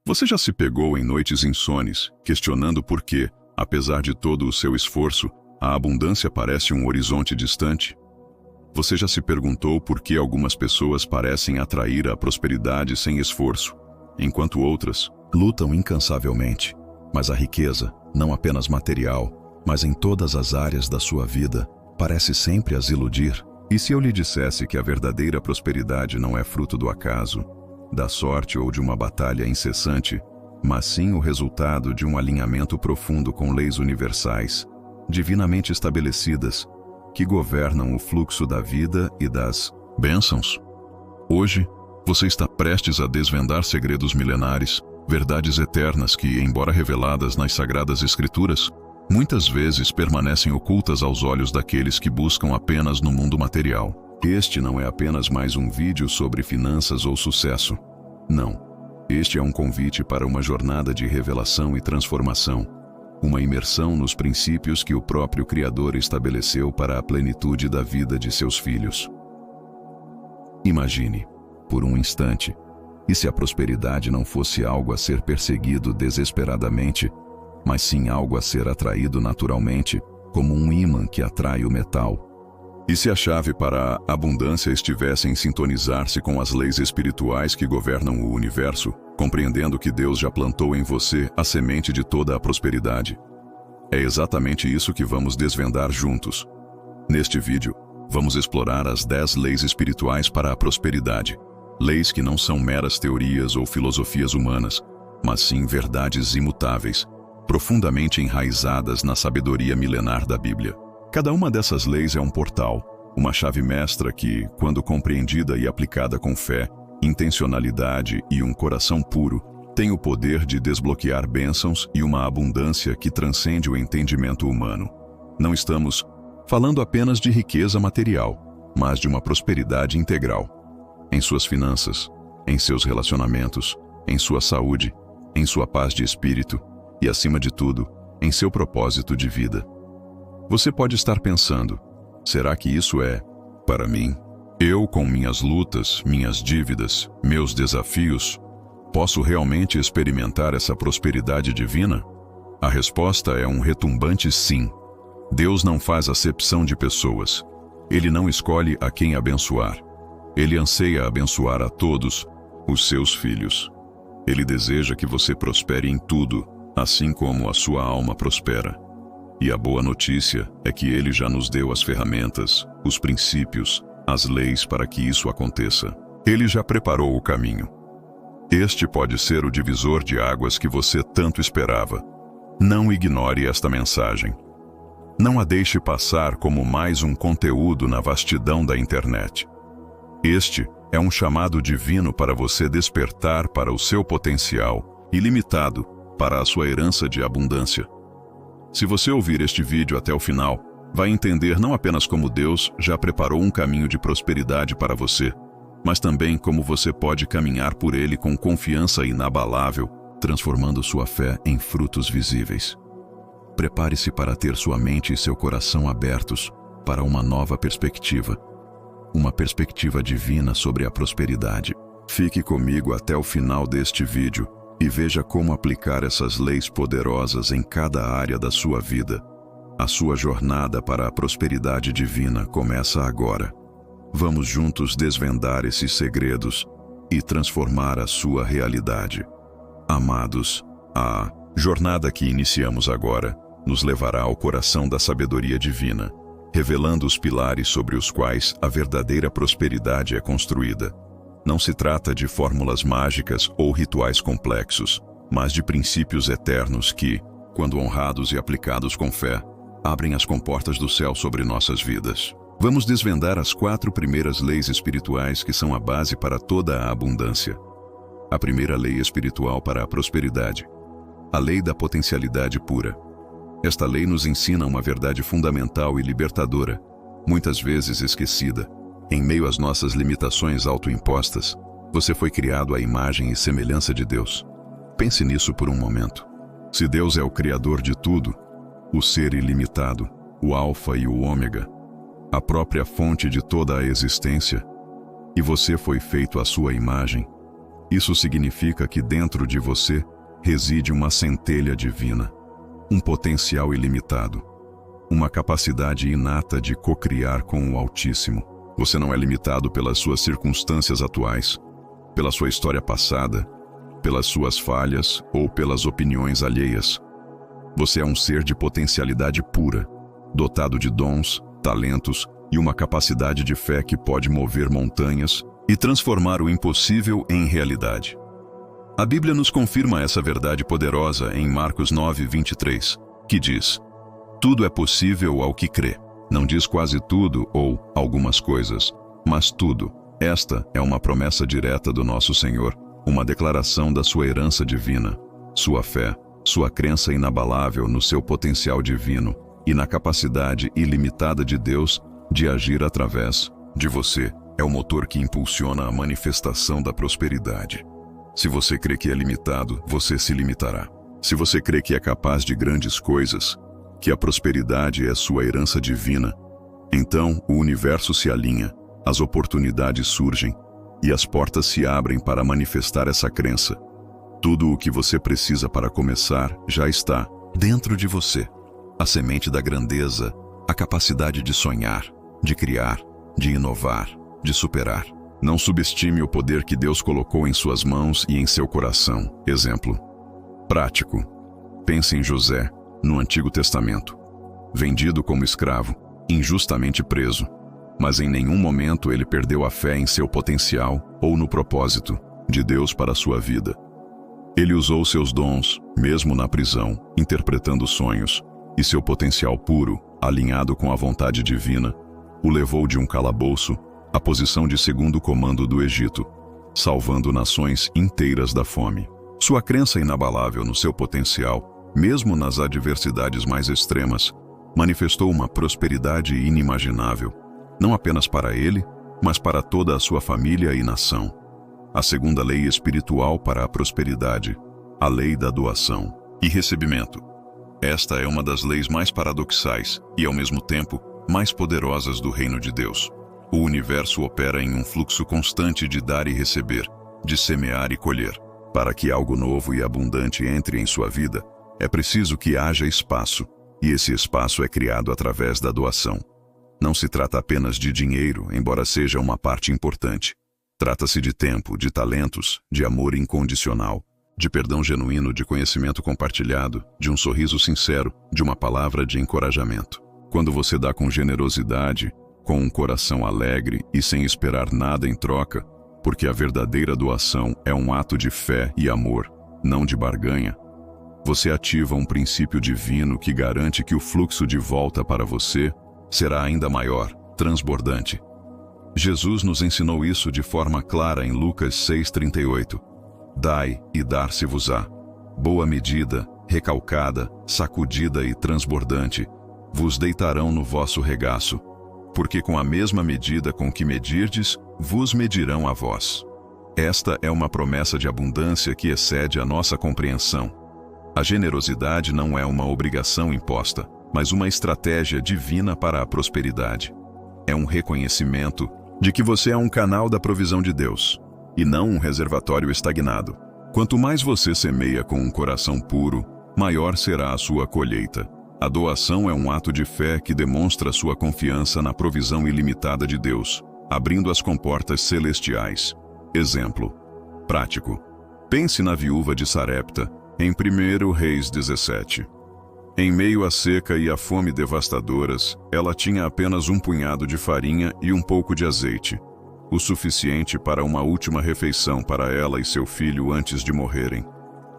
Você já se pegou em noites insones, questionando por que, apesar de todo o seu esforço, a abundância parece um horizonte distante? Você já se perguntou por que algumas pessoas parecem atrair a prosperidade sem esforço, enquanto outras lutam incansavelmente? Mas a riqueza, não apenas material, mas em todas as áreas da sua vida, parece sempre as iludir. E se eu lhe dissesse que a verdadeira prosperidade não é fruto do acaso, da sorte ou de uma batalha incessante, mas sim o resultado de um alinhamento profundo com leis universais, divinamente estabelecidas, que governam o fluxo da vida e das bênçãos? Hoje, você está prestes a desvendar segredos milenares, verdades eternas que, embora reveladas nas Sagradas Escrituras, muitas vezes permanecem ocultas aos olhos daqueles que buscam apenas no mundo material. Este não é apenas mais um vídeo sobre finanças ou sucesso. Não. Este é um convite para uma jornada de revelação e transformação, uma imersão nos princípios que o próprio Criador estabeleceu para a plenitude da vida de seus filhos. Imagine, por um instante, e se a prosperidade não fosse algo a ser perseguido desesperadamente, mas sim algo a ser atraído naturalmente, como um ímã que atrai o metal? E se a chave para a abundância estivesse em sintonizar-se com as leis espirituais que governam o universo, compreendendo que Deus já plantou em você a semente de toda a prosperidade? É exatamente isso que vamos desvendar juntos. Neste vídeo, vamos explorar as 10 leis espirituais para a prosperidade. Leis que não são meras teorias ou filosofias humanas, mas sim verdades imutáveis, profundamente enraizadas na sabedoria milenar da Bíblia. Cada uma dessas leis é um portal, uma chave mestra que, quando compreendida e aplicada com fé, intencionalidade e um coração puro, tem o poder de desbloquear bênçãos e uma abundância que transcende o entendimento humano. Não estamos falando apenas de riqueza material, mas de uma prosperidade integral. Em suas finanças, em seus relacionamentos, em sua saúde, em sua paz de espírito e, acima de tudo, em seu propósito de vida. Você pode estar pensando, será que isso é para mim? Eu, com minhas lutas, minhas dívidas, meus desafios, posso realmente experimentar essa prosperidade divina? A resposta é um retumbante sim. Deus não faz acepção de pessoas. Ele não escolhe a quem abençoar. Ele anseia abençoar a todos os seus filhos. Ele deseja que você prospere em tudo, assim como a sua alma prospera. E a boa notícia é que Ele já nos deu as ferramentas, os princípios, as leis para que isso aconteça. Ele já preparou o caminho. Este pode ser o divisor de águas que você tanto esperava. Não ignore esta mensagem. Não a deixe passar como mais um conteúdo na vastidão da internet. Este é um chamado divino para você despertar para o seu potencial ilimitado, para a sua herança de abundância. Se você ouvir este vídeo até o final, vai entender não apenas como Deus já preparou um caminho de prosperidade para você, mas também como você pode caminhar por ele com confiança inabalável, transformando sua fé em frutos visíveis. Prepare-se para ter sua mente e seu coração abertos para uma nova perspectiva, uma perspectiva divina sobre a prosperidade. Fique comigo até o final deste vídeo e veja como aplicar essas leis poderosas em cada área da sua vida. A sua jornada para a prosperidade divina começa agora. Vamos juntos desvendar esses segredos e transformar a sua realidade. Amados, a jornada que iniciamos agora nos levará ao coração da sabedoria divina, revelando os pilares sobre os quais a verdadeira prosperidade é construída. Não se trata de fórmulas mágicas ou rituais complexos, mas de princípios eternos que, quando honrados e aplicados com fé, abrem as comportas do céu sobre nossas vidas. Vamos desvendar as 4 primeiras leis espirituais que são a base para toda a abundância. A primeira lei espiritual para a prosperidade. A lei da potencialidade pura. Esta lei nos ensina uma verdade fundamental e libertadora, muitas vezes esquecida. Em meio às nossas limitações autoimpostas, você foi criado à imagem e semelhança de Deus. Pense nisso por um momento. Se Deus é o Criador de tudo, o ser ilimitado, o Alfa e o Ômega, a própria fonte de toda a existência, e você foi feito à sua imagem, Isso significa que dentro de você reside uma centelha divina, um potencial ilimitado, uma capacidade inata de co-criar com o Altíssimo. Você não é limitado pelas suas circunstâncias atuais, pela sua história passada, pelas suas falhas ou pelas opiniões alheias. Você é um ser de potencialidade pura, dotado de dons, talentos e uma capacidade de fé que pode mover montanhas e transformar o impossível em realidade. A Bíblia nos confirma essa verdade poderosa em Marcos 9:23, que diz: tudo é possível ao que crê. Não diz quase tudo ou algumas coisas, mas tudo. Esta é uma promessa direta do nosso Senhor, uma declaração da sua herança divina, sua fé, sua crença inabalável no seu potencial divino e na capacidade ilimitada de Deus de agir através de você. É o motor que impulsiona a manifestação da prosperidade. Se você crê que é limitado, você se limitará. Se você crê que é capaz de grandes coisas, que a prosperidade é sua herança divina, então o universo se alinha, as oportunidades surgem e as portas se abrem para manifestar essa crença. Tudo o que você precisa para começar já está dentro de você. A semente da grandeza, a capacidade de sonhar, de criar, de inovar, de superar. Não subestime o poder que Deus colocou em suas mãos e em seu coração. Exemplo prático. Pense em José, no Antigo Testamento. Vendido como escravo, injustamente preso. Mas em nenhum momento ele perdeu a fé em seu potencial ou no propósito de Deus para a sua vida. Ele usou seus dons, mesmo na prisão, interpretando sonhos, e seu potencial puro, alinhado com a vontade divina, o levou de um calabouço à posição de segundo comando do Egito, salvando nações inteiras da fome. Sua crença inabalável no seu potencial, mesmo nas adversidades mais extremas, manifestou uma prosperidade inimaginável, não apenas para ele, mas para toda a sua família e nação. A segunda lei espiritual para a prosperidade, a lei da doação e recebimento. Esta é uma das leis mais paradoxais e, ao mesmo tempo, mais poderosas do reino de Deus. O universo opera em um fluxo constante de dar e receber, de semear e colher. Para que algo novo e abundante entre em sua vida, é preciso que haja espaço, e esse espaço é criado através da doação. Não se trata apenas de dinheiro, embora seja uma parte importante. Trata-se de tempo, de talentos, de amor incondicional, de perdão genuíno, de conhecimento compartilhado, de um sorriso sincero, de uma palavra de encorajamento. Quando você dá com generosidade, com um coração alegre e sem esperar nada em troca, porque a verdadeira doação é um ato de fé e amor, não de barganha, você ativa um princípio divino que garante que o fluxo de volta para você será ainda maior, transbordante. Jesus nos ensinou isso de forma clara em Lucas 6:38. Dai e dar-se-vos-á. Boa medida, recalcada, sacudida e transbordante, vos deitarão no vosso regaço, porque com a mesma medida com que medirdes, vos medirão a vós. Esta é uma promessa de abundância que excede a nossa compreensão. A generosidade não é uma obrigação imposta, mas uma estratégia divina para a prosperidade. É um reconhecimento de que você é um canal da provisão de Deus, e não um reservatório estagnado. Quanto mais você semeia com um coração puro, maior será a sua colheita. A doação é um ato de fé que demonstra sua confiança na provisão ilimitada de Deus, abrindo as comportas celestiais. Exemplo prático. Pense na viúva de Sarepta, em 1 Reis 17. Em meio à seca e à fome devastadoras, ela tinha apenas um punhado de farinha e um pouco de azeite, o suficiente para uma última refeição para ela e seu filho antes de morrerem.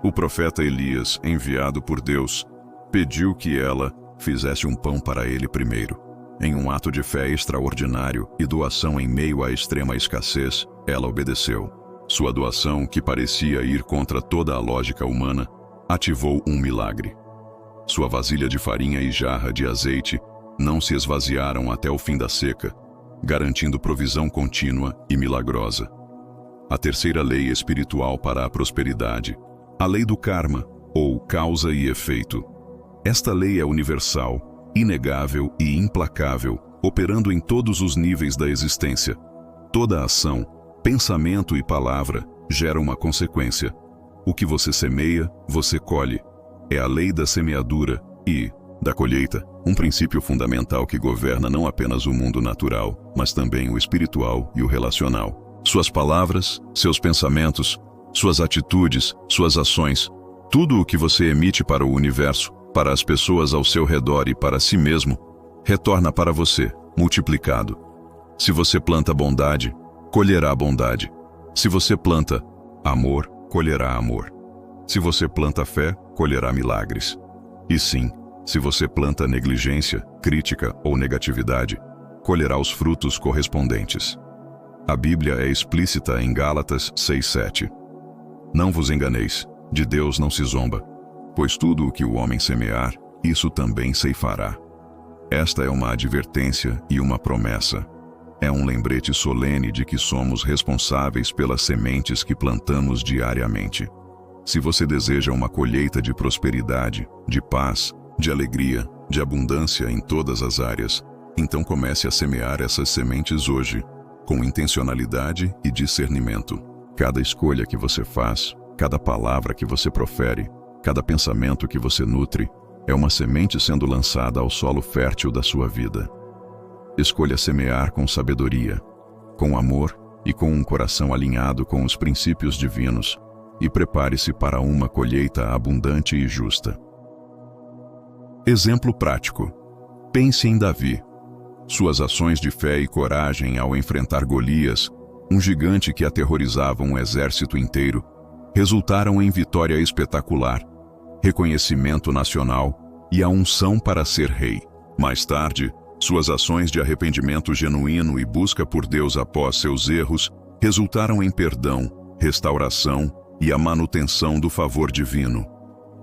O profeta Elias, enviado por Deus, pediu que ela fizesse um pão para ele primeiro. Em um ato de fé extraordinário e doação em meio à extrema escassez, ela obedeceu. Sua doação, que parecia ir contra toda a lógica humana, ativou um milagre. Sua vasilha de farinha e jarra de azeite não se esvaziaram até o fim da seca, garantindo provisão contínua e milagrosa. A terceira lei espiritual para a prosperidade, a lei do karma, ou causa e efeito. Esta lei é universal, inegável e implacável, operando em todos os níveis da existência. Toda ação, pensamento e palavra gera uma consequência. O que você semeia, você colhe. É a lei da semeadura e da colheita, um princípio fundamental que governa não apenas o mundo natural, mas também o espiritual e o relacional. Suas palavras, seus pensamentos, suas atitudes, suas ações, tudo o que você emite para o universo, para as pessoas ao seu redor e para si mesmo, retorna para você, multiplicado. Se você planta bondade, colherá bondade. Se você planta amor, colherá amor. Se você planta fé, colherá milagres. E sim, se você planta negligência, crítica ou negatividade, colherá os frutos correspondentes. A Bíblia é explícita em Gálatas 6:7. Não vos enganeis, de Deus não se zomba, pois tudo o que o homem semear, isso também ceifará. Esta é uma advertência e uma promessa. É um lembrete solene de que somos responsáveis pelas sementes que plantamos diariamente. Se você deseja uma colheita de prosperidade, de paz, de alegria, de abundância em todas as áreas, então comece a semear essas sementes hoje, com intencionalidade e discernimento. Cada escolha que você faz, cada palavra que você profere, cada pensamento que você nutre, é uma semente sendo lançada ao solo fértil da sua vida. Escolha semear com sabedoria, com amor e com um coração alinhado com os princípios divinos, e prepare-se para uma colheita abundante e justa. Exemplo prático. Pense em Davi. Suas ações de fé e coragem ao enfrentar Golias, um gigante que aterrorizava um exército inteiro, resultaram em vitória espetacular, reconhecimento nacional e a unção para ser rei. Mais tarde, suas ações de arrependimento genuíno e busca por Deus após seus erros resultaram em perdão, restauração e a manutenção do favor divino.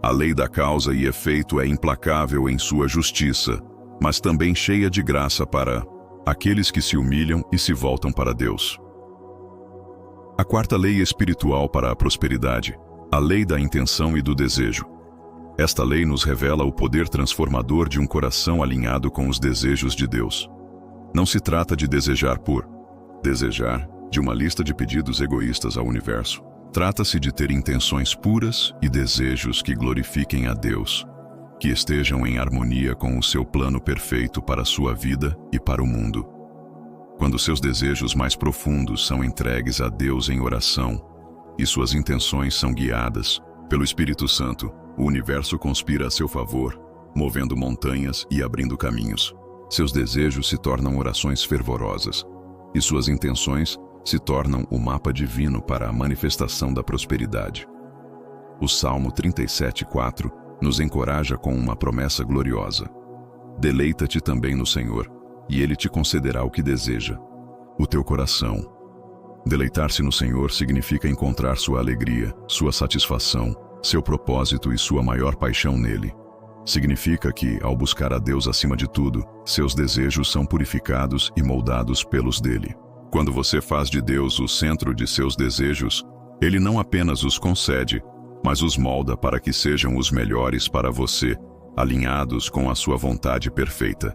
A lei da causa e efeito é implacável em sua justiça, mas também cheia de graça para aqueles que se humilham e se voltam para Deus. A quarta lei espiritual para a prosperidade, a lei da intenção e do desejo. Esta lei nos revela o poder transformador de um coração alinhado com os desejos de Deus. Não se trata de desejar por desejar, de uma lista de pedidos egoístas ao universo. Trata-se de ter intenções puras e desejos que glorifiquem a Deus, que estejam em harmonia com o seu plano perfeito para a sua vida e para o mundo. Quando seus desejos mais profundos são entregues a Deus em oração e suas intenções são guiadas pelo Espírito Santo, o universo conspira a seu favor, movendo montanhas e abrindo caminhos. Seus desejos se tornam orações fervorosas, e suas intenções se tornam o mapa divino para a manifestação da prosperidade. O Salmo 37:4 nos encoraja com uma promessa gloriosa. Deleita-te também no Senhor, e Ele te concederá o que deseja, o teu coração. Deleitar-se no Senhor significa encontrar sua alegria, sua satisfação, seu propósito e sua maior paixão nele. Significa que, ao buscar a Deus acima de tudo, seus desejos são purificados e moldados pelos dele. Quando você faz de Deus o centro de seus desejos, Ele não apenas os concede, mas os molda para que sejam os melhores para você, alinhados com a sua vontade perfeita.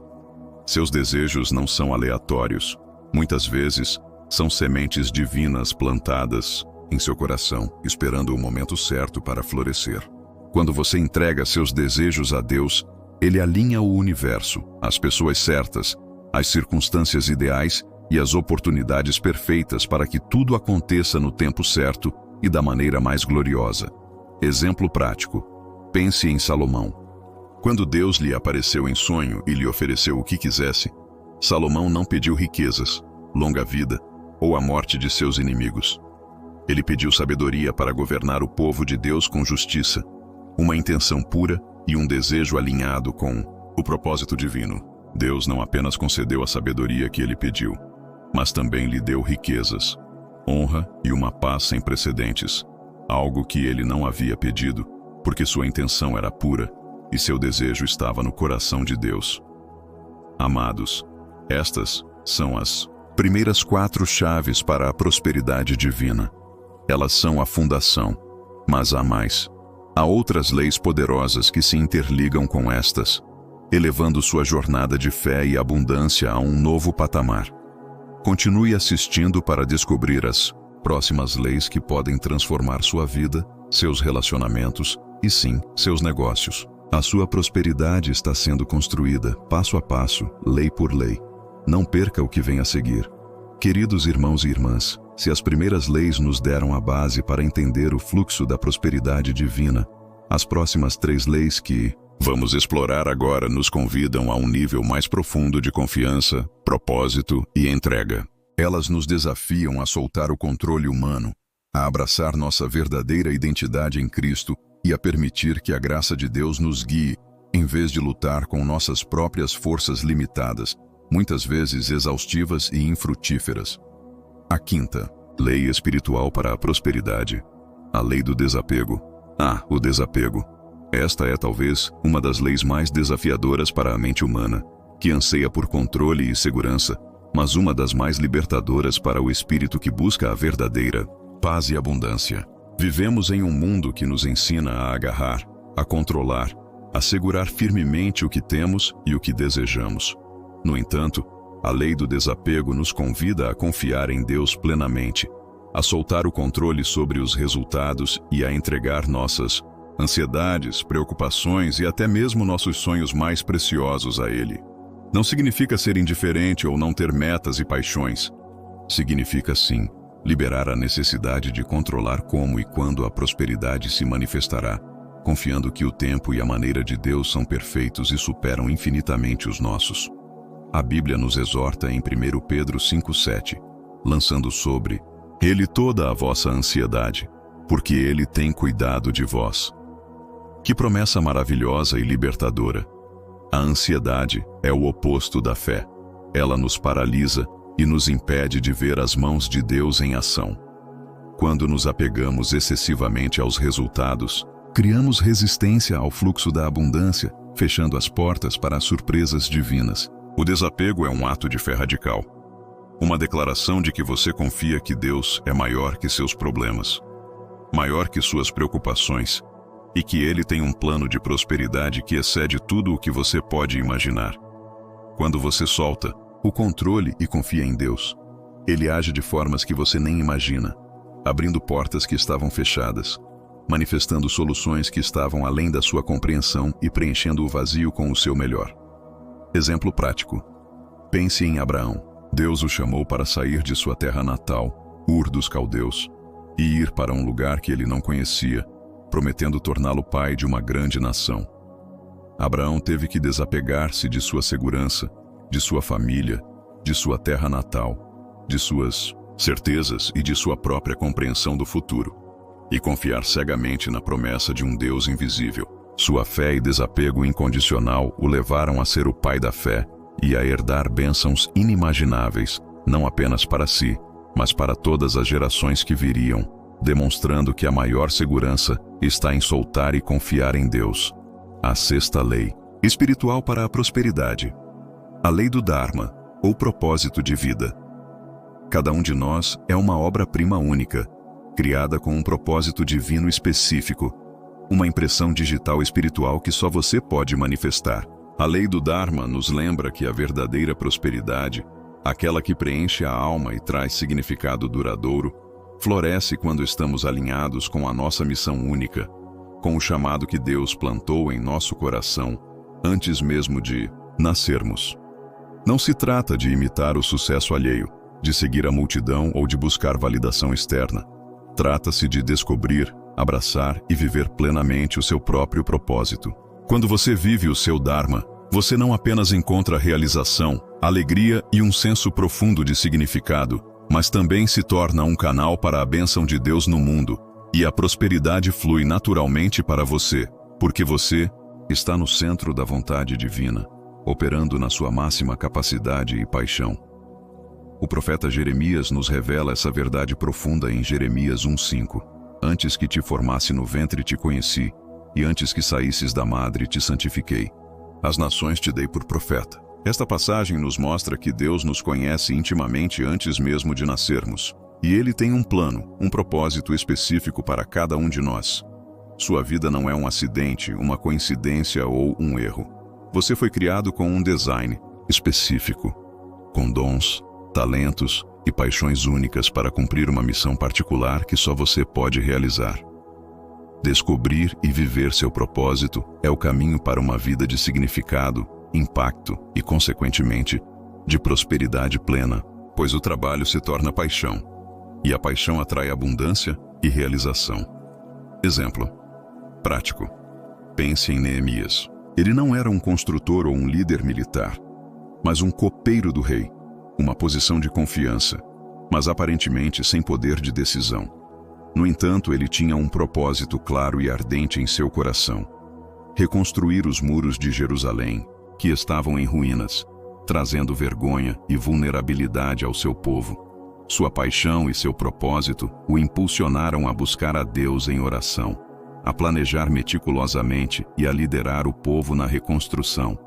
Seus desejos não são aleatórios. Muitas vezes, são sementes divinas plantadas em seu coração, esperando o momento certo para florescer. Quando você entrega seus desejos a Deus, Ele alinha o universo, as pessoas certas, as circunstâncias ideais e as oportunidades perfeitas para que tudo aconteça no tempo certo e da maneira mais gloriosa. Exemplo prático. Pense em Salomão. Quando Deus lhe apareceu em sonho e lhe ofereceu o que quisesse, Salomão não pediu riquezas, longa vida ou a morte de seus inimigos. Ele pediu sabedoria para governar o povo de Deus com justiça, uma intenção pura e um desejo alinhado com o propósito divino. Deus não apenas concedeu a sabedoria que ele pediu, mas também lhe deu riquezas, honra e uma paz sem precedentes, algo que ele não havia pedido, porque sua intenção era pura e seu desejo estava no coração de Deus. Amados, estas são as primeiras 4 chaves para a prosperidade divina. Elas são a fundação, mas há mais. Há outras leis poderosas que se interligam com estas, elevando sua jornada de fé e abundância a um novo patamar. Continue assistindo para descobrir as próximas leis que podem transformar sua vida, seus relacionamentos e, sim, seus negócios. A sua prosperidade está sendo construída, passo a passo, lei por lei. Não perca o que vem a seguir. Queridos irmãos e irmãs, se as primeiras leis nos deram a base para entender o fluxo da prosperidade divina, as próximas 3 leis que vamos explorar agora nos convidam a um nível mais profundo de confiança, propósito e entrega. Elas nos desafiam a soltar o controle humano, a abraçar nossa verdadeira identidade em Cristo e a permitir que a graça de Deus nos guie, em vez de lutar com nossas próprias forças limitadas, muitas vezes exaustivas e infrutíferas. A 5ª, lei espiritual para a prosperidade, a lei do desapego. O desapego. Esta é talvez uma das leis mais desafiadoras para a mente humana, que anseia por controle e segurança, mas uma das mais libertadoras para o espírito que busca a verdadeira paz e abundância. Vivemos em um mundo que nos ensina a agarrar, a controlar, a segurar firmemente o que temos e o que desejamos. No entanto, a lei do desapego nos convida a confiar em Deus plenamente, a soltar o controle sobre os resultados e a entregar nossas ansiedades, preocupações e até mesmo nossos sonhos mais preciosos a Ele. Não significa ser indiferente ou não ter metas e paixões. Significa, sim, liberar a necessidade de controlar como e quando a prosperidade se manifestará, confiando que o tempo e a maneira de Deus são perfeitos e superam infinitamente os nossos. A Bíblia nos exorta em 1 Pedro 5,7, lançando sobre Ele toda a vossa ansiedade, porque Ele tem cuidado de vós. Que promessa maravilhosa e libertadora! A ansiedade é o oposto da fé. Ela nos paralisa e nos impede de ver as mãos de Deus em ação. Quando nos apegamos excessivamente aos resultados, criamos resistência ao fluxo da abundância, fechando as portas para as surpresas divinas. O desapego é um ato de fé radical. Uma declaração de que você confia que Deus é maior que seus problemas, maior que suas preocupações, e que Ele tem um plano de prosperidade que excede tudo o que você pode imaginar. Quando você solta o controle e confia em Deus, Ele age de formas que você nem imagina, abrindo portas que estavam fechadas, manifestando soluções que estavam além da sua compreensão e preenchendo o vazio com o seu melhor. Exemplo prático. Pense em Abraão. Deus o chamou para sair de sua terra natal, Ur dos Caldeus, e ir para um lugar que ele não conhecia, prometendo torná-lo pai de uma grande nação. Abraão teve que desapegar-se de sua segurança, de sua família, de sua terra natal, de suas certezas e de sua própria compreensão do futuro, e confiar cegamente na promessa de um Deus invisível. Sua fé e desapego incondicional o levaram a ser o pai da fé e a herdar bênçãos inimagináveis, não apenas para si, mas para todas as gerações que viriam, demonstrando que a maior segurança está em soltar e confiar em Deus. A 6ª lei, espiritual para a prosperidade. A lei do Dharma, ou propósito de vida. Cada um de nós é uma obra-prima única, criada com um propósito divino específico, uma impressão digital espiritual que só você pode manifestar. A lei do Dharma nos lembra que a verdadeira prosperidade, aquela que preenche a alma e traz significado duradouro, floresce quando estamos alinhados com a nossa missão única, com o chamado que Deus plantou em nosso coração antes mesmo de nascermos. Não se trata de imitar o sucesso alheio, de seguir a multidão ou de buscar validação externa. Trata-se de descobrir, abraçar e viver plenamente o seu próprio propósito. Quando você vive o seu Dharma, você não apenas encontra realização, alegria e um senso profundo de significado, mas também se torna um canal para a bênção de Deus no mundo, e a prosperidade flui naturalmente para você, porque você está no centro da vontade divina, operando na sua máxima capacidade e paixão. O profeta Jeremias nos revela essa verdade profunda em Jeremias 1:5. Antes que te formasse no ventre te conheci, e antes que saísses da madre te santifiquei. As nações te dei por profeta. Esta passagem nos mostra que Deus nos conhece intimamente antes mesmo de nascermos. E Ele tem um plano, um propósito específico para cada um de nós. Sua vida não é um acidente, uma coincidência ou um erro. Você foi criado com um design específico, com dons, talentos e paixões únicas para cumprir uma missão particular que só você pode realizar. Descobrir e viver seu propósito é o caminho para uma vida de significado, impacto e, consequentemente, de prosperidade plena, pois o trabalho se torna paixão, e a paixão atrai abundância e realização. Exemplo prático. Pense em Neemias. Ele não era um construtor ou um líder militar, mas um copeiro do rei, uma posição de confiança, mas aparentemente sem poder de decisão. No entanto, ele tinha um propósito claro e ardente em seu coração: reconstruir os muros de Jerusalém, que estavam em ruínas, trazendo vergonha e vulnerabilidade ao seu povo. Sua paixão e seu propósito o impulsionaram a buscar a Deus em oração, a planejar meticulosamente e a liderar o povo na reconstrução,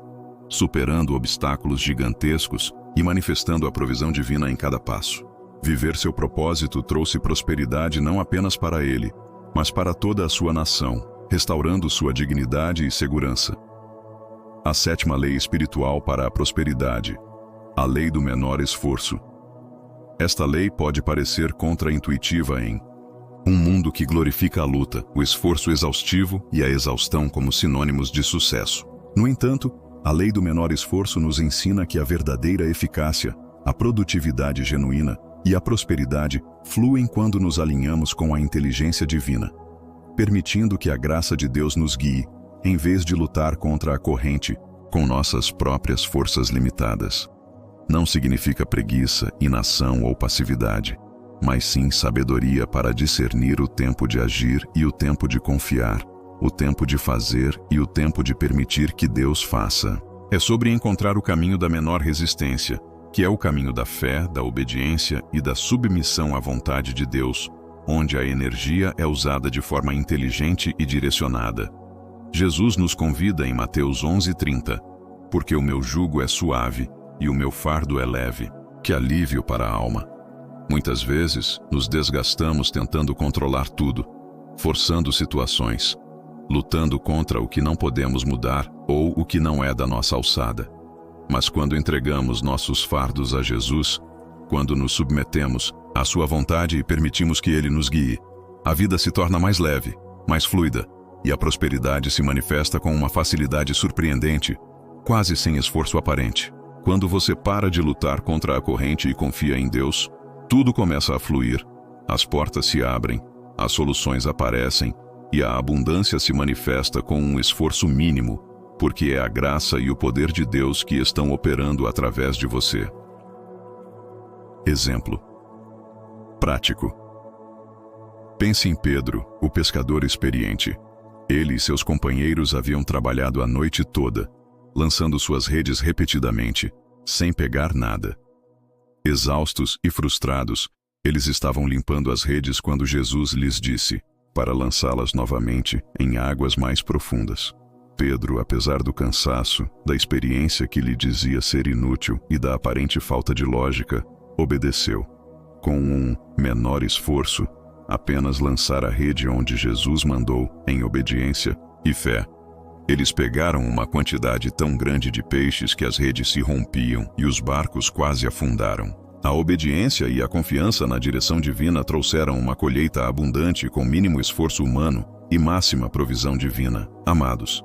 superando obstáculos gigantescos e manifestando a provisão divina em cada passo. Viver seu propósito trouxe prosperidade não apenas para ele, mas para toda a sua nação, restaurando sua dignidade e segurança. A 7ª lei espiritual para a prosperidade: a lei do menor esforço. Esta lei pode parecer contraintuitiva em um mundo que glorifica a luta, o esforço exaustivo e a exaustão como sinônimos de sucesso. No entanto, a lei do menor esforço nos ensina que a verdadeira eficácia, a produtividade genuína e a prosperidade fluem quando nos alinhamos com a inteligência divina, permitindo que a graça de Deus nos guie, em vez de lutar contra a corrente com nossas próprias forças limitadas. Não significa preguiça, inação ou passividade, mas sim sabedoria para discernir o tempo de agir e o tempo de confiar, o tempo de fazer e o tempo de permitir que Deus faça. É sobre encontrar o caminho da menor resistência, que é o caminho da fé, da obediência e da submissão à vontade de Deus, onde a energia é usada de forma inteligente e direcionada. Jesus nos convida em Mateus 11:30, porque o meu jugo é suave e o meu fardo é leve, que alívio para a alma. Muitas vezes, nos desgastamos tentando controlar tudo, forçando situações, lutando contra o que não podemos mudar ou o que não é da nossa alçada. Mas quando entregamos nossos fardos a Jesus, quando nos submetemos à sua vontade e permitimos que Ele nos guie, a vida se torna mais leve, mais fluida, e a prosperidade se manifesta com uma facilidade surpreendente, quase sem esforço aparente. Quando você para de lutar contra a corrente e confia em Deus, tudo começa a fluir, as portas se abrem, as soluções aparecem e a abundância se manifesta com um esforço mínimo, porque é a graça e o poder de Deus que estão operando através de você. Exemplo prático. Pense em Pedro, o pescador experiente. Ele e seus companheiros haviam trabalhado a noite toda, lançando suas redes repetidamente, sem pegar nada. Exaustos e frustrados, eles estavam limpando as redes quando Jesus lhes disse, para lançá-las novamente em águas mais profundas. Pedro, apesar do cansaço, da experiência que lhe dizia ser inútil e da aparente falta de lógica, obedeceu. Com um menor esforço, apenas lançar a rede onde Jesus mandou, em obediência e fé. Eles pegaram uma quantidade tão grande de peixes que as redes se rompiam e os barcos quase afundaram. A obediência e a confiança na direção divina trouxeram uma colheita abundante com mínimo esforço humano e máxima provisão divina. Amados,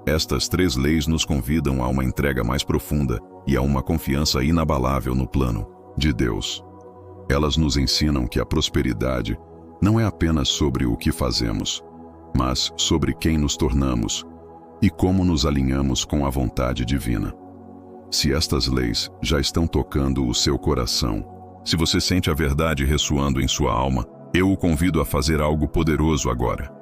estas 3 leis nos convidam a uma entrega mais profunda e a uma confiança inabalável no plano de Deus. Elas nos ensinam que a prosperidade não é apenas sobre o que fazemos, mas sobre quem nos tornamos e como nos alinhamos com a vontade divina. Se estas leis já estão tocando o seu coração, se você sente a verdade ressoando em sua alma, eu o convido a fazer algo poderoso agora.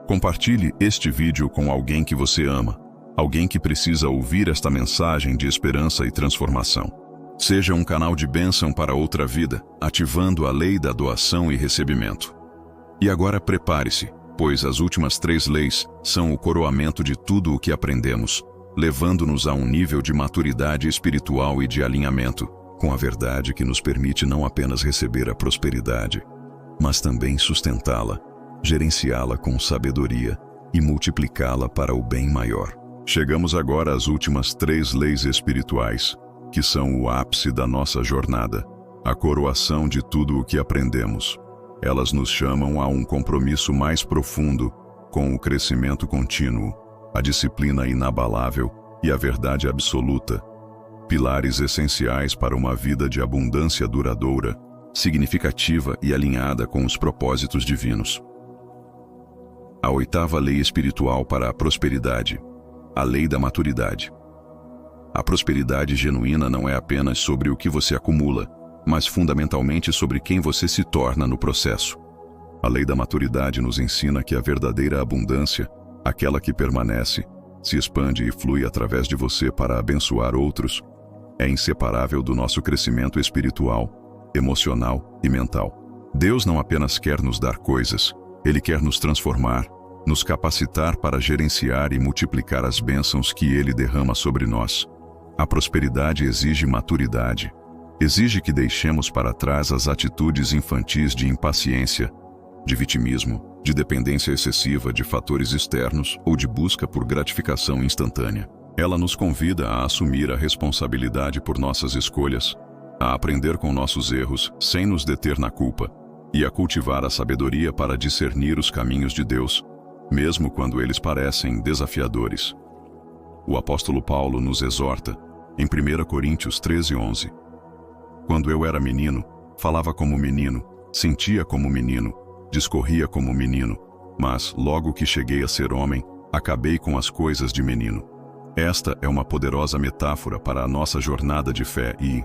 Compartilhe este vídeo com alguém que você ama, alguém que precisa ouvir esta mensagem de esperança e transformação. Seja um canal de bênção para outra vida, ativando a lei da doação e recebimento. E agora prepare-se, pois as últimas 3 leis são o coroamento de tudo o que aprendemos, levando-nos a um nível de maturidade espiritual e de alinhamento com a verdade que nos permite não apenas receber a prosperidade, mas também sustentá-la, gerenciá-la com sabedoria e multiplicá-la para o bem maior. Chegamos agora às últimas 3 leis espirituais, que são o ápice da nossa jornada, a coroação de tudo o que aprendemos. Elas nos chamam a um compromisso mais profundo com o crescimento contínuo, a disciplina inabalável e a verdade absoluta, pilares essenciais para uma vida de abundância duradoura, significativa e alinhada com os propósitos divinos. A oitava lei espiritual para a prosperidade, a lei da maturidade. A prosperidade genuína não é apenas sobre o que você acumula, mas fundamentalmente sobre quem você se torna no processo. A lei da maturidade nos ensina que a verdadeira abundância, aquela que permanece, se expande e flui através de você para abençoar outros, é inseparável do nosso crescimento espiritual, emocional e mental. Deus não apenas quer nos dar coisas, Ele quer nos transformar, nos capacitar para gerenciar e multiplicar as bênçãos que Ele derrama sobre nós. A prosperidade exige maturidade. Exige que deixemos para trás as atitudes infantis de impaciência, de vitimismo, de dependência excessiva de fatores externos ou de busca por gratificação instantânea. Ela nos convida a assumir a responsabilidade por nossas escolhas, a aprender com nossos erros sem nos deter na culpa e a cultivar a sabedoria para discernir os caminhos de Deus, mesmo quando eles parecem desafiadores. O apóstolo Paulo nos exorta, em 1 Coríntios 13:11. Quando eu era menino, falava como menino, sentia como menino, discorria como menino, mas, logo que cheguei a ser homem, acabei com as coisas de menino. Esta é uma poderosa metáfora para a nossa jornada de fé e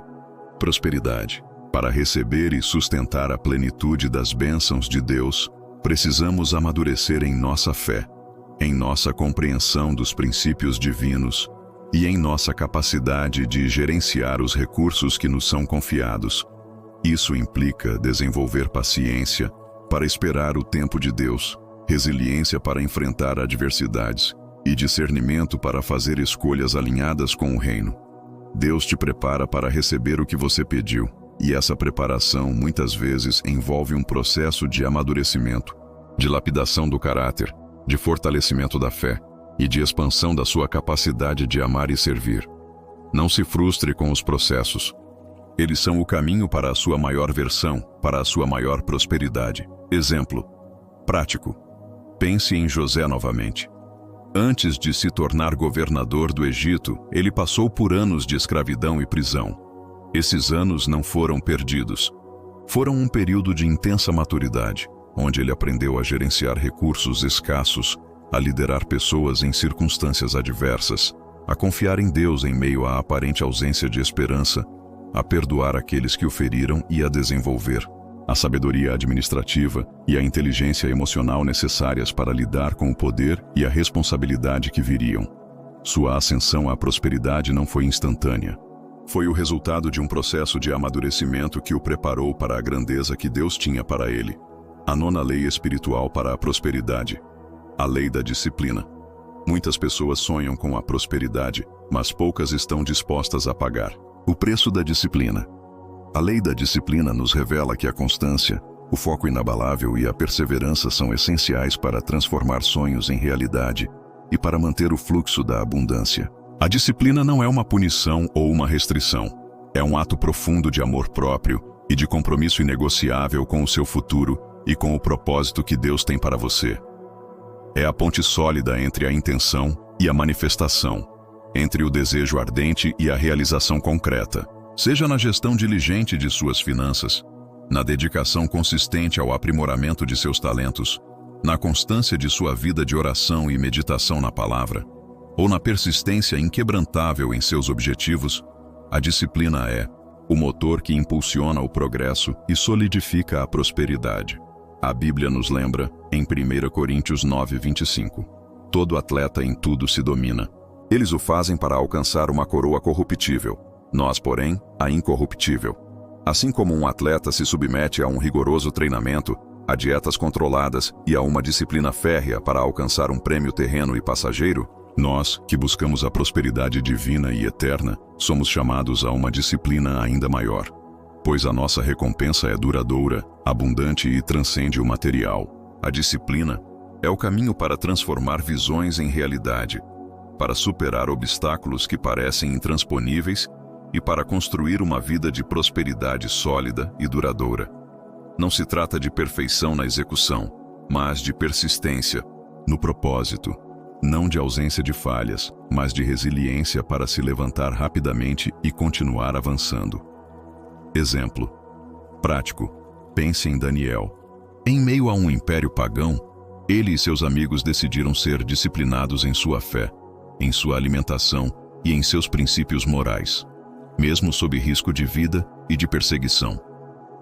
prosperidade. Para receber e sustentar a plenitude das bênçãos de Deus, precisamos amadurecer em nossa fé, em nossa compreensão dos princípios divinos e em nossa capacidade de gerenciar os recursos que nos são confiados. Isso implica desenvolver paciência para esperar o tempo de Deus, resiliência para enfrentar adversidades e discernimento para fazer escolhas alinhadas com o reino. Deus te prepara para receber o que você pediu, e essa preparação muitas vezes envolve um processo de amadurecimento, de lapidação do caráter, de fortalecimento da fé e de expansão da sua capacidade de amar e servir. Não se frustre com os processos. Eles são o caminho para a sua maior versão, para a sua maior prosperidade. Exemplo prático. Pense em José novamente. Antes de se tornar governador do Egito, ele passou por anos de escravidão e prisão. Esses anos não foram perdidos. Foram um período de intensa maturidade, onde ele aprendeu a gerenciar recursos escassos, a liderar pessoas em circunstâncias adversas, a confiar em Deus em meio à aparente ausência de esperança, a perdoar aqueles que o feriram e a desenvolver a sabedoria administrativa e a inteligência emocional necessárias para lidar com o poder e a responsabilidade que viriam. Sua ascensão à prosperidade não foi instantânea. Foi o resultado de um processo de amadurecimento que o preparou para a grandeza que Deus tinha para ele. A nona lei espiritual para a prosperidade, a lei da disciplina. Muitas pessoas sonham com a prosperidade, mas poucas estão dispostas a pagar o preço da disciplina. A lei da disciplina nos revela que a constância, o foco inabalável e a perseverança são essenciais para transformar sonhos em realidade e para manter o fluxo da abundância. A disciplina não é uma punição ou uma restrição. É um ato profundo de amor próprio e de compromisso inegociável com o seu futuro e com o propósito que Deus tem para você. É a ponte sólida entre a intenção e a manifestação, entre o desejo ardente e a realização concreta. Seja na gestão diligente de suas finanças, na dedicação consistente ao aprimoramento de seus talentos, na constância de sua vida de oração e meditação na palavra, ou na persistência inquebrantável em seus objetivos, a disciplina é o motor que impulsiona o progresso e solidifica a prosperidade. A Bíblia nos lembra, em 1 Coríntios 9:25, todo atleta em tudo se domina. Eles o fazem para alcançar uma coroa corruptível. Nós, porém, a incorruptível. Assim como um atleta se submete a um rigoroso treinamento, a dietas controladas e a uma disciplina férrea para alcançar um prêmio terreno e passageiro, nós, que buscamos a prosperidade divina e eterna, somos chamados a uma disciplina ainda maior, pois a nossa recompensa é duradoura, abundante e transcende o material. A disciplina é o caminho para transformar visões em realidade, para superar obstáculos que parecem intransponíveis e para construir uma vida de prosperidade sólida e duradoura. Não se trata de perfeição na execução, mas de persistência no propósito, não de ausência de falhas, mas de resiliência para se levantar rapidamente e continuar avançando. Exemplo prático. Pense em Daniel. Em meio a um império pagão, ele e seus amigos decidiram ser disciplinados em sua fé, em sua alimentação e em seus princípios morais, mesmo sob risco de vida e de perseguição.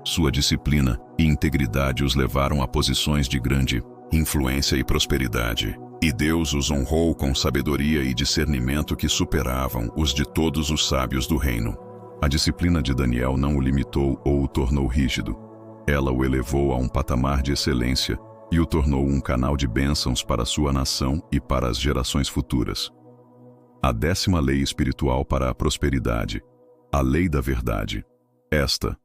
Sua disciplina e integridade os levaram a posições de grande influência e prosperidade, e Deus os honrou com sabedoria e discernimento que superavam os de todos os sábios do reino. A disciplina de Daniel não o limitou ou o tornou rígido. Ela o elevou a um patamar de excelência e o tornou um canal de bênçãos para sua nação e para as gerações futuras. A 10ª lei espiritual para a prosperidade, a lei da verdade. Esta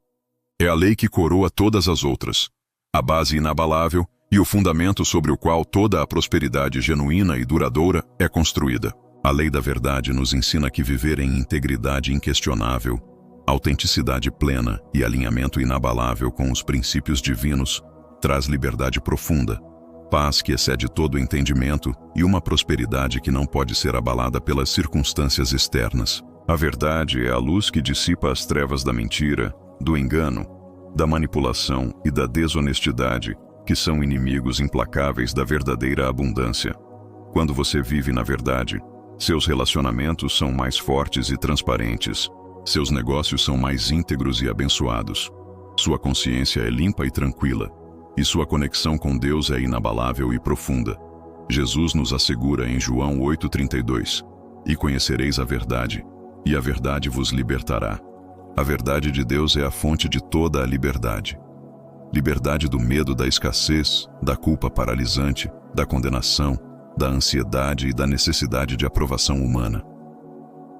é a lei que coroa todas as outras, a base inabalável e o fundamento sobre o qual toda a prosperidade genuína e duradoura é construída. A lei da verdade nos ensina que viver em integridade inquestionável, autenticidade plena e alinhamento inabalável com os princípios divinos traz liberdade profunda, paz que excede todo entendimento e uma prosperidade que não pode ser abalada pelas circunstâncias externas. A verdade é a luz que dissipa as trevas da mentira, do engano, da manipulação e da desonestidade, que são inimigos implacáveis da verdadeira abundância. Quando você vive na verdade, seus relacionamentos são mais fortes e transparentes, seus negócios são mais íntegros e abençoados, sua consciência é limpa e tranquila, e sua conexão com Deus é inabalável e profunda. Jesus nos assegura em João 8,32, "E conhecereis a verdade, e a verdade vos libertará." A verdade de Deus é a fonte de toda a liberdade. Liberdade do medo da escassez, da culpa paralisante, da condenação, da ansiedade e da necessidade de aprovação humana.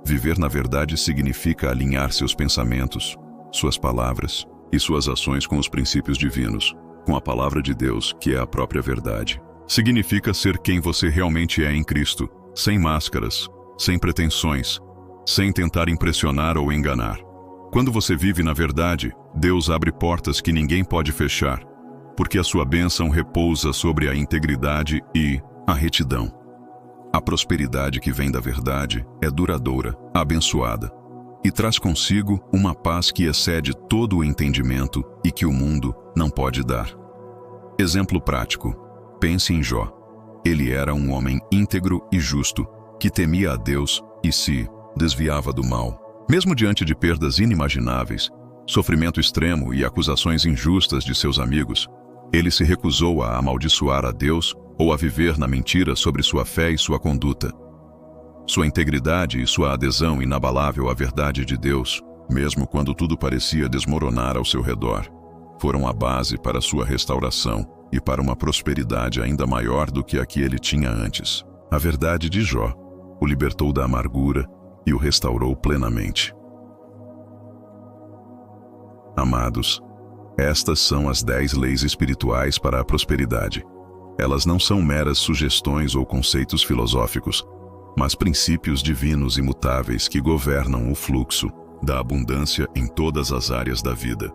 Viver na verdade significa alinhar seus pensamentos, suas palavras e suas ações com os princípios divinos, com a palavra de Deus, que é a própria verdade. Significa ser quem você realmente é em Cristo, sem máscaras, sem pretensões, sem tentar impressionar ou enganar. Quando você vive na verdade, Deus abre portas que ninguém pode fechar, porque a sua bênção repousa sobre a integridade e a retidão. A prosperidade que vem da verdade é duradoura, abençoada, e traz consigo uma paz que excede todo o entendimento e que o mundo não pode dar. Exemplo prático. Pense em Jó. Ele era um homem íntegro e justo, que temia a Deus e se desviava do mal. Mesmo diante de perdas inimagináveis, sofrimento extremo e acusações injustas de seus amigos, ele se recusou a amaldiçoar a Deus ou a viver na mentira sobre sua fé e sua conduta. Sua integridade e sua adesão inabalável à verdade de Deus, mesmo quando tudo parecia desmoronar ao seu redor, foram a base para sua restauração e para uma prosperidade ainda maior do que a que ele tinha antes. A verdade de Jó o libertou da amargura e o restaurou plenamente. Amados, estas são as 10 leis espirituais para a prosperidade. Elas não são meras sugestões ou conceitos filosóficos, mas princípios divinos imutáveis que governam o fluxo da abundância em todas as áreas da vida.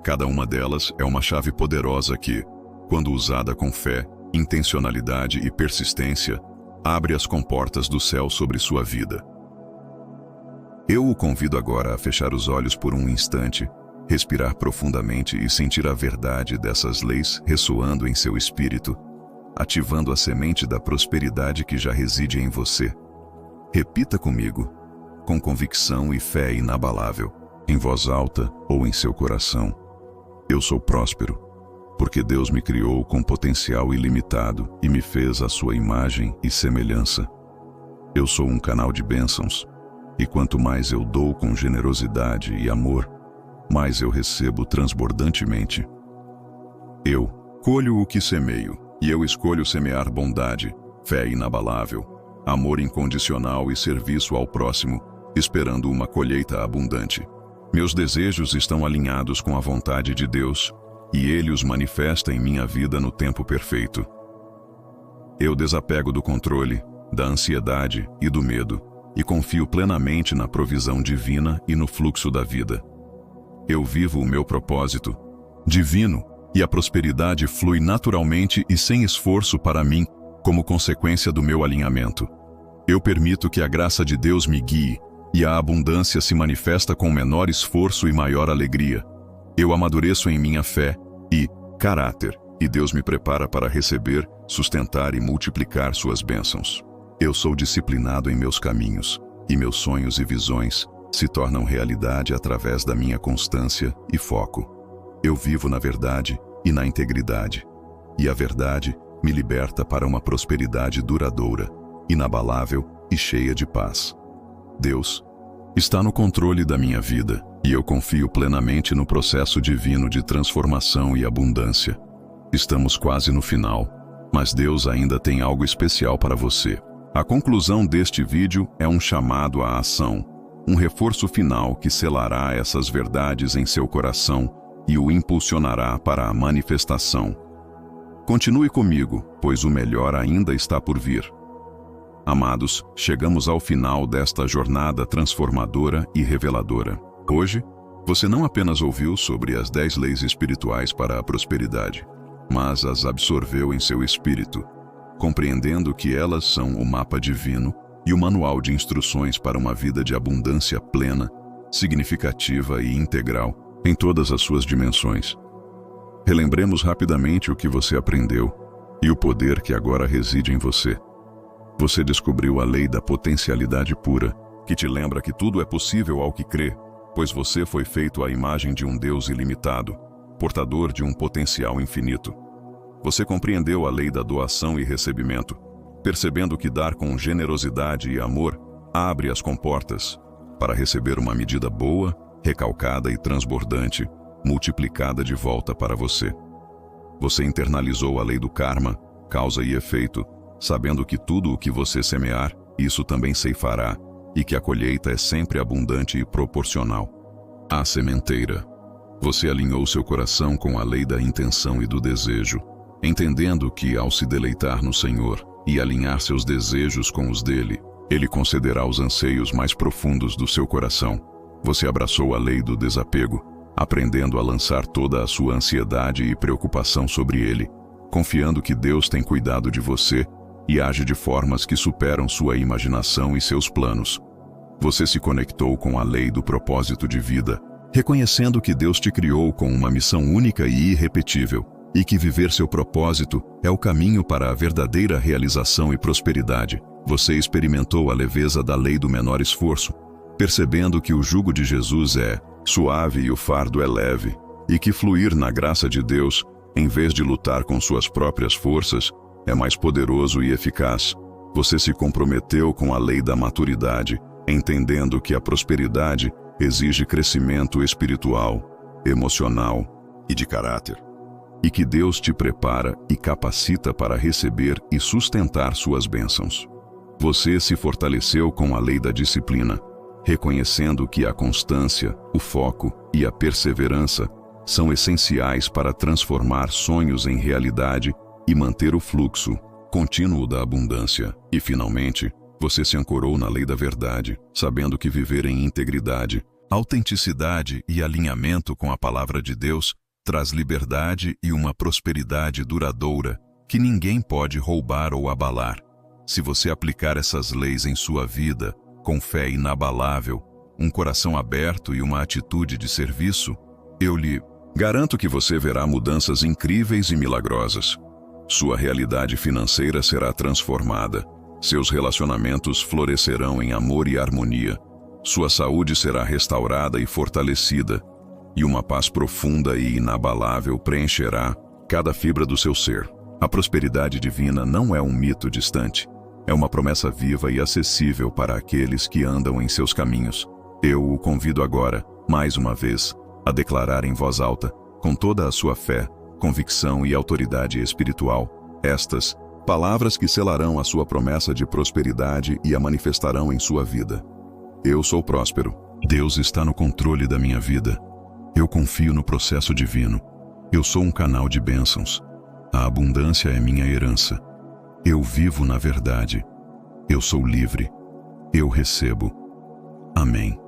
Cada uma delas é uma chave poderosa que, quando usada com fé, intencionalidade e persistência, abre as comportas do céu sobre sua vida. Eu o convido agora a fechar os olhos por um instante, respirar profundamente e sentir a verdade dessas leis ressoando em seu espírito, ativando a semente da prosperidade que já reside em você. Repita comigo, com convicção e fé inabalável, em voz alta ou em seu coração. Eu sou próspero, porque Deus me criou com potencial ilimitado e me fez à sua imagem e semelhança. Eu sou um canal de bênçãos, e quanto mais eu dou com generosidade e amor, mais eu recebo transbordantemente. Eu colho o que semeio, e eu escolho semear bondade, fé inabalável, amor incondicional e serviço ao próximo, esperando uma colheita abundante. Meus desejos estão alinhados com a vontade de Deus, e Ele os manifesta em minha vida no tempo perfeito. Eu desapego do controle, da ansiedade e do medo, e confio plenamente na provisão divina e no fluxo da vida. Eu vivo o meu propósito divino e a prosperidade flui naturalmente e sem esforço para mim como consequência do meu alinhamento. Eu permito que a graça de Deus me guie e a abundância se manifesta com menor esforço e maior alegria. Eu amadureço em minha fé e caráter, e Deus me prepara para receber, sustentar e multiplicar suas bênçãos. Eu sou disciplinado em meus caminhos, e meus sonhos e visões se tornam realidade através da minha constância e foco. Eu vivo na verdade e na integridade, e a verdade me liberta para uma prosperidade duradoura, inabalável e cheia de paz. Deus está no controle da minha vida, e eu confio plenamente no processo divino de transformação e abundância. Estamos quase no final, mas Deus ainda tem algo especial para você. A conclusão deste vídeo é um chamado à ação, um reforço final que selará essas verdades em seu coração e o impulsionará para a manifestação. Continue comigo, pois o melhor ainda está por vir. Amados, chegamos ao final desta jornada transformadora e reveladora. Hoje, você não apenas ouviu sobre as 10 leis espirituais para a prosperidade, mas as absorveu em seu espírito, compreendendo que elas são o mapa divino e o manual de instruções para uma vida de abundância plena, significativa e integral em todas as suas dimensões. Relembremos rapidamente o que você aprendeu e o poder que agora reside em você. Você descobriu a lei da potencialidade pura, que te lembra que tudo é possível ao que crê, pois você foi feito à imagem de um Deus ilimitado, portador de um potencial infinito. Você compreendeu a lei da doação e recebimento, percebendo que dar com generosidade e amor abre as comportas para receber uma medida boa, recalcada e transbordante, multiplicada de volta para você. Você internalizou a lei do karma, causa e efeito, sabendo que tudo o que você semear, isso também ceifará, e que a colheita é sempre abundante e proporcional. A sementeira. Você alinhou seu coração com a lei da intenção e do desejo, entendendo que, ao se deleitar no Senhor e alinhar seus desejos com os dele, Ele concederá os anseios mais profundos do seu coração. Você abraçou a lei do desapego, aprendendo a lançar toda a sua ansiedade e preocupação sobre ele, confiando que Deus tem cuidado de você e age de formas que superam sua imaginação e seus planos. Você se conectou com a lei do propósito de vida, reconhecendo que Deus te criou com uma missão única e irrepetível, e que viver seu propósito é o caminho para a verdadeira realização e prosperidade. Você experimentou a leveza da lei do menor esforço, percebendo que o jugo de Jesus é suave e o fardo é leve, e que fluir na graça de Deus, em vez de lutar com suas próprias forças, é mais poderoso e eficaz. Você se comprometeu com a lei da maturidade, entendendo que a prosperidade exige crescimento espiritual, emocional e de caráter, e que Deus te prepara e capacita para receber e sustentar suas bênçãos. Você se fortaleceu com a lei da disciplina, reconhecendo que a constância, o foco e a perseverança são essenciais para transformar sonhos em realidade e manter o fluxo contínuo da abundância. E, finalmente, você se ancorou na lei da verdade, sabendo que viver em integridade, autenticidade e alinhamento com a palavra de Deus traz liberdade e uma prosperidade duradoura que ninguém pode roubar ou abalar. Se você aplicar essas leis em sua vida, com fé inabalável, um coração aberto e uma atitude de serviço, eu lhe garanto que você verá mudanças incríveis e milagrosas. Sua realidade financeira será transformada, seus relacionamentos florescerão em amor e harmonia, sua saúde será restaurada e fortalecida, e uma paz profunda e inabalável preencherá cada fibra do seu ser. A prosperidade divina não é um mito distante, é uma promessa viva e acessível para aqueles que andam em seus caminhos. Eu o convido agora, mais uma vez, a declarar em voz alta, com toda a sua fé, convicção e autoridade espiritual, estas palavras que selarão a sua promessa de prosperidade e a manifestarão em sua vida. Eu sou próspero. Deus está no controle da minha vida. Eu confio no processo divino. Eu sou um canal de bênçãos. A abundância é minha herança. Eu vivo na verdade. Eu sou disciplinado e livre. Eu recebo. Amém.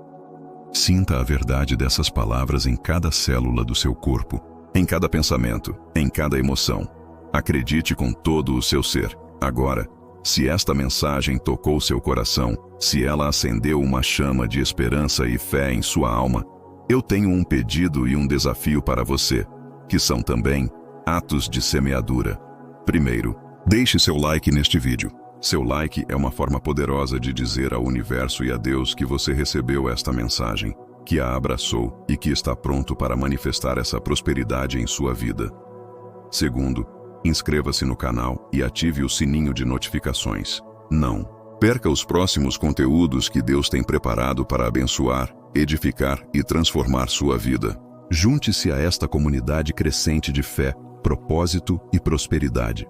Sinta a verdade dessas palavras em cada célula do seu corpo, em cada pensamento, em cada emoção. Acredite com todo o seu ser. Agora, se esta mensagem tocou seu coração, se ela acendeu uma chama de esperança e fé em sua alma, eu tenho um pedido e um desafio para você, que são também atos de semeadura. Primeiro, deixe seu like neste vídeo. Seu like é uma forma poderosa de dizer ao universo e a Deus que você recebeu esta mensagem, que a abraçou e que está pronto para manifestar essa prosperidade em sua vida. Segundo, inscreva-se no canal e ative o sininho de notificações. Não perca os próximos conteúdos que Deus tem preparado para abençoar, edificar e transformar sua vida. Junte-se a esta comunidade crescente de fé, propósito e prosperidade.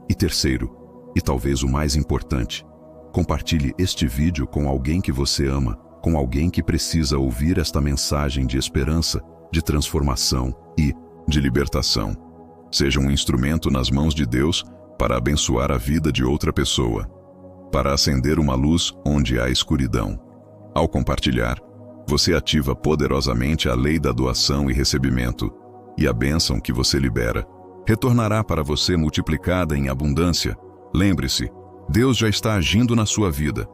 E terceiro, e talvez o mais importante, compartilhe este vídeo com alguém que você ama, com alguém que precisa ouvir esta mensagem de esperança, de transformação e de libertação. Seja um instrumento nas mãos de Deus para abençoar a vida de outra pessoa, para acender uma luz onde há escuridão. Ao compartilhar, você ativa poderosamente a lei da doação e recebimento, e a bênção que você libera retornará para você multiplicada em abundância. Lembre-se, Deus já está agindo na sua vida.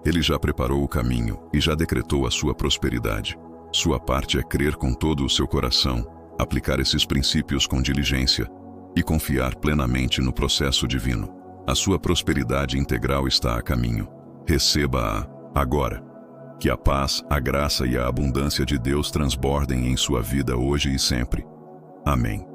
Ele já preparou o caminho e já decretou a sua prosperidade. Sua parte é crer com todo o seu coração, aplicar esses princípios com diligência e confiar plenamente no processo divino. A sua prosperidade integral está a caminho. Receba-a agora. Que a paz, a graça e a abundância de Deus transbordem em sua vida hoje e sempre. Amém.